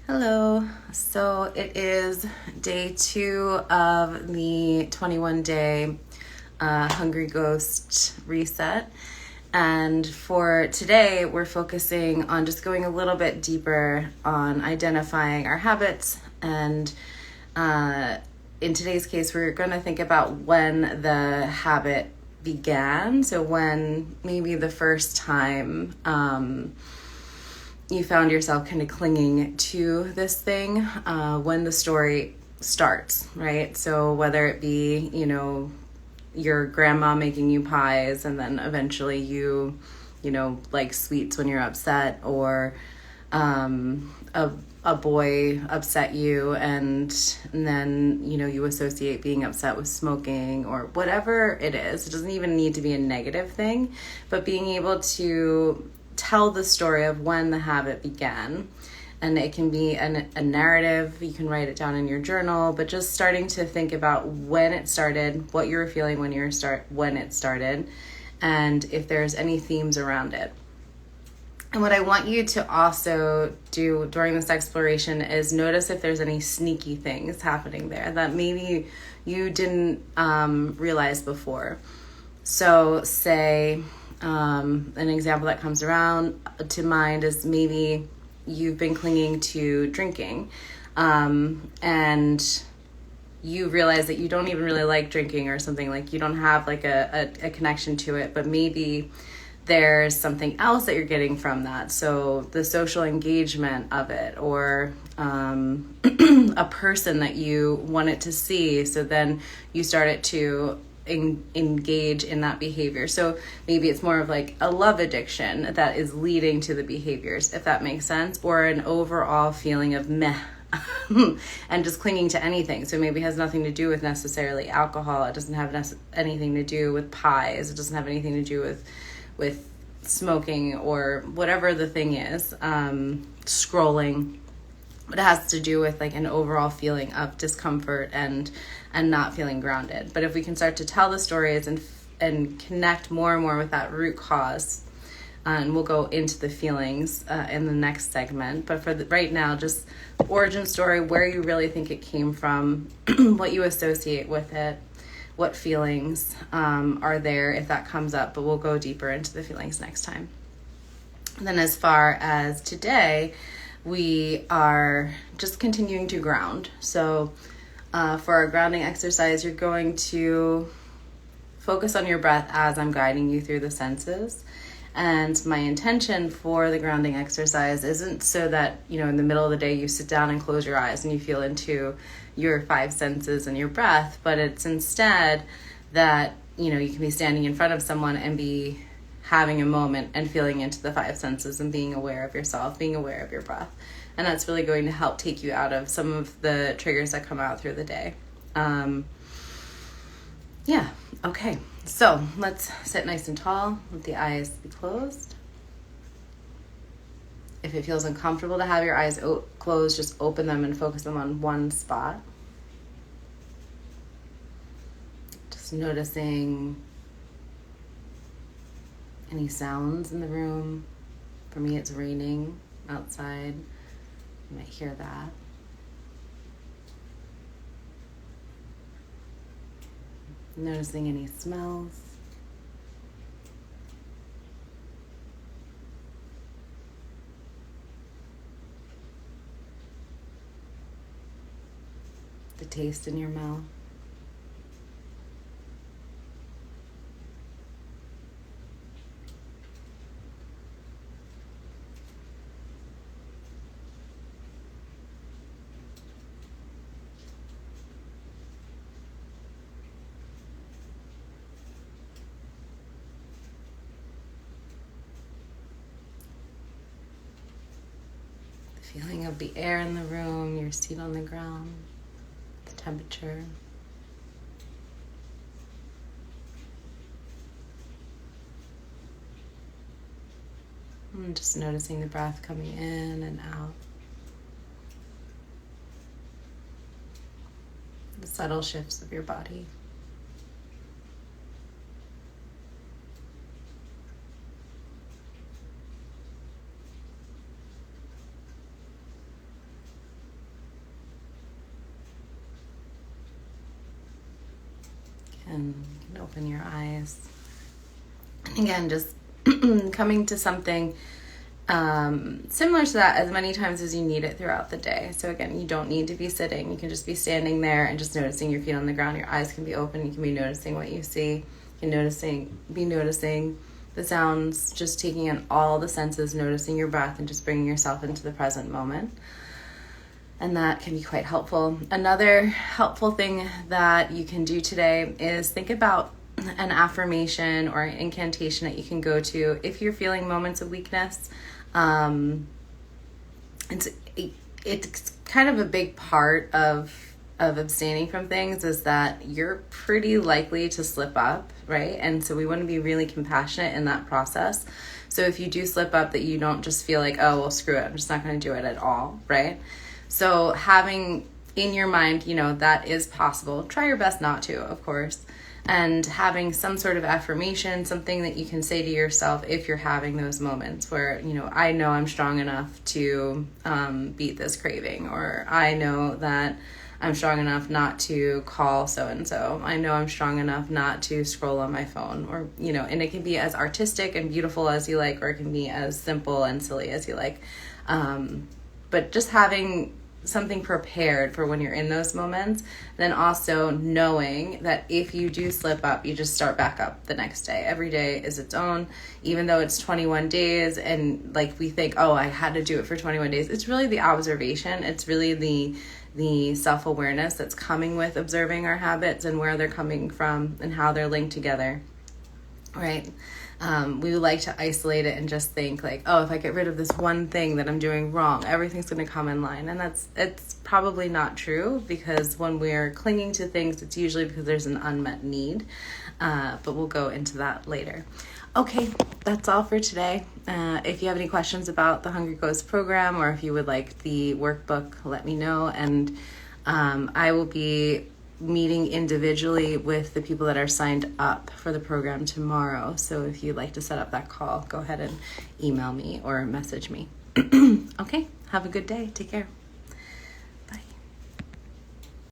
Hello. So it is day 2 of the 21-day Hungry Ghost reset. And for today, we're focusing on just going a little bit deeper on identifying our habits. And in today's case, we're going to think about when the habit began. So when maybe the first time you found yourself kind of clinging to this thing, when the story starts, right? So whether it be, your grandma making you pies and then eventually you like sweets when you're upset, or a boy upset you and then, you associate being upset with smoking or whatever it is. It doesn't even need to be a negative thing, but being able to tell the story of when the habit began. And it can be a narrative. You can write it down in your journal, but just starting to think about when it started, what you were feeling when it started, and if there's any themes around it. And what I want you to also do during this exploration is notice if there's any sneaky things happening there that maybe you didn't realize before. So say, an example that comes around to mind is maybe you've been clinging to drinking, and you realize that you don't even really like drinking, or something, like you don't have like a connection to it, but maybe there's something else that you're getting from that. So the social engagement of it, or a person that you wanted to see. So then you started to engage in that behavior. So maybe it's more of like a love addiction that is leading to the behaviors, if that makes sense, or an overall feeling of meh and just clinging to anything. So maybe it has nothing to do with necessarily alcohol. It doesn't have anything to do with pies. It doesn't have anything to do with smoking or whatever the thing is, scrolling. But it has to do with like an overall feeling of discomfort and not feeling grounded. But if we can start to tell the stories and connect more and more with that root cause, and we'll go into the feelings in the next segment. But for right now, just origin story, where you really think it came from, what you associate with it, what feelings are there if that comes up. But we'll go deeper into the feelings next time. And then as far as today, we are just continuing to ground. So for our grounding exercise, you're going to focus on your breath as I'm guiding you through the senses. And my intention for the grounding exercise isn't so that, in the middle of the day you sit down and close your eyes and you feel into your 5 senses and your breath, but it's instead that, you can be standing in front of someone and be having a moment and feeling into the 5 senses and being aware of yourself, being aware of your breath. And that's really going to help take you out of some of the triggers that come out through the day. Okay. So let's sit nice and tall with the eyes be closed. If it feels uncomfortable to have your eyes closed, just open them and focus them on one spot. Just noticing any sounds in the room. For me, it's raining outside. You might hear that. Noticing any smells. The taste in your mouth. Feeling of the air in the room, your seat on the ground, the temperature. And just noticing the breath coming in and out. The subtle shifts of your body. and you can open your eyes. And again, just coming to something similar to that as many times as you need it throughout the day. So again, you don't need to be sitting. You can just be standing there and just noticing your feet on the ground. Your eyes can be open. You can be noticing what you see. You can be noticing the sounds, just taking in all the senses, noticing your breath, and just bringing yourself into the present moment. And that can be quite helpful. Another helpful thing that you can do today is think about an affirmation or an incantation that you can go to if you're feeling moments of weakness. It's kind of a big part of abstaining from things is that you're pretty likely to slip up, right? And so we want to be really compassionate in that process. So if you do slip up, that you don't just feel like, oh, well, screw it, I'm just not going to do it at all, right? So having in your mind, that is possible. Try your best not to, of course. And having some sort of affirmation, something that you can say to yourself if you're having those moments where, I know I'm strong enough to beat this craving, or I know that I'm strong enough not to call so-and-so. I know I'm strong enough not to scroll on my phone, or, and it can be as artistic and beautiful as you like, or it can be as simple and silly as you like. But just having something prepared for when you're in those moments, then also knowing that if you do slip up, you just start back up the next day. Every day is its own, even though it's 21 days and like we think, oh, I had to do it for 21 days. It's really the observation. It's really the self-awareness that's coming with observing our habits and where they're coming from and how they're linked together, right? We would like to isolate it and just think like, oh, if I get rid of this one thing that I'm doing wrong, everything's going to come in line. And it's probably not true, because when we're clinging to things, it's usually because there's an unmet need. But we'll go into that later. Okay, that's all for today. If you have any questions about the Hungry Ghost program, or if you would like the workbook, let me know. And I will be meeting individually with the people that are signed up for the program tomorrow. So if you'd like to set up that call, go ahead and email me or message me. Okay, have a good day. Take care.